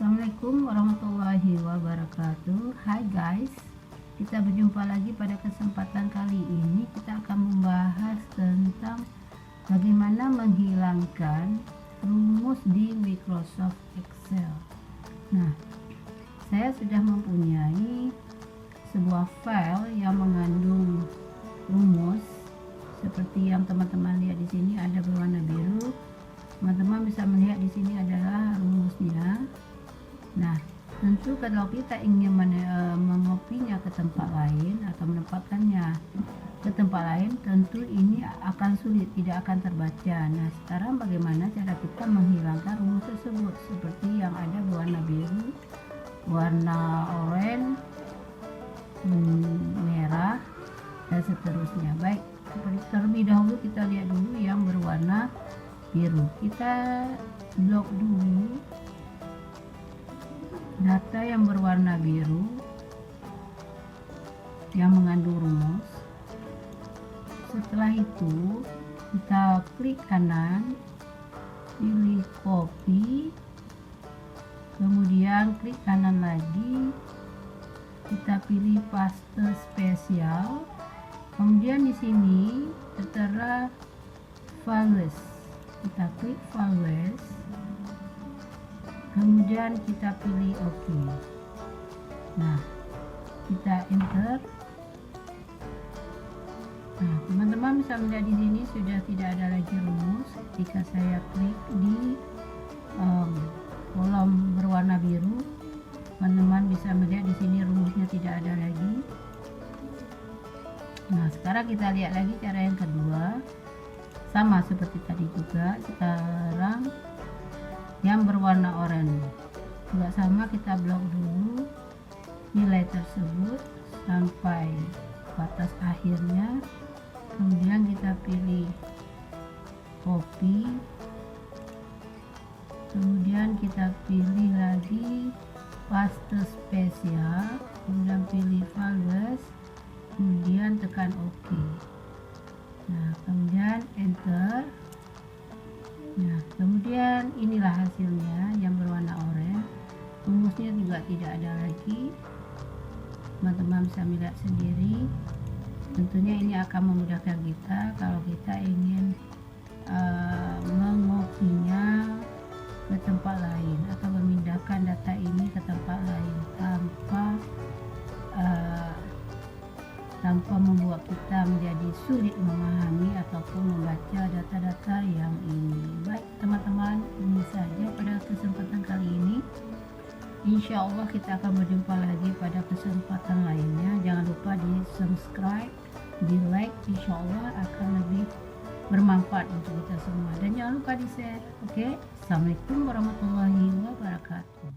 Assalamualaikum warahmatullahi wabarakatuh. Hai guys, kita berjumpa lagi pada kesempatan kali ini. Kita akan membahas tentang bagaimana menghilangkan rumus di Microsoft Excel. Nah, saya sudah mempunyai sebuah file yang mengandung rumus seperti yang teman-teman lihat di sini, ada berwarna biru. Teman-teman bisa melihat di sini adalah rumusnya. Nah, tentu kalau kita ingin mengopinya ke tempat lain atau menempatkannya ke tempat lain, tentu ini akan sulit, tidak akan terbaca. Nah, sekarang bagaimana cara kita menghilangkan rumus tersebut? Seperti yang ada berwarna biru, warna oranye, merah, dan seterusnya. Baik, terlebih dahulu kita lihat dulu yang berwarna biru. Kita blok dulu data yang berwarna biru yang mengandung rumus. Setelah itu kita klik kanan, pilih copy, kemudian klik kanan lagi, kita pilih paste spesial, kemudian di sini tertera files. Kita klik files, kemudian kita pilih OK. Nah, kita enter. Nah, teman-teman bisa melihat di sini sudah tidak ada lagi rumus. Ketika saya klik di kolom berwarna biru, teman-teman bisa melihat di sini rumusnya tidak ada lagi. Nah, sekarang kita lihat lagi cara yang kedua. Sama seperti tadi juga, sekarang yang berwarna oranye juga sama, kita blok dulu nilai tersebut sampai batas akhirnya, kemudian kita pilih copy, kemudian kita pilih lagi paste spesial, kemudian pilih files, kemudian tekan OK. Nah, kemudian enter. Nah, kemudian inilah hasilnya yang berwarna oranye. Rumusnya juga tidak ada lagi. Teman-teman bisa melihat sendiri. Tentunya ini akan memudahkan kita kalau kita ingin mengopinya ke tempat lain atau memindahkan data ini ke tempat lain tanpa membuat kita menjadi sulit memahami ataupun membaca data-data yang ini. Baik teman-teman, ini saja pada kesempatan kali ini. Insya Allah kita akan berjumpa lagi pada kesempatan lainnya. Jangan lupa di subscribe, di like, insya Allah akan lebih bermanfaat untuk kita semua. Dan jangan lupa di share. Oke, Assalamualaikum warahmatullahi wabarakatuh.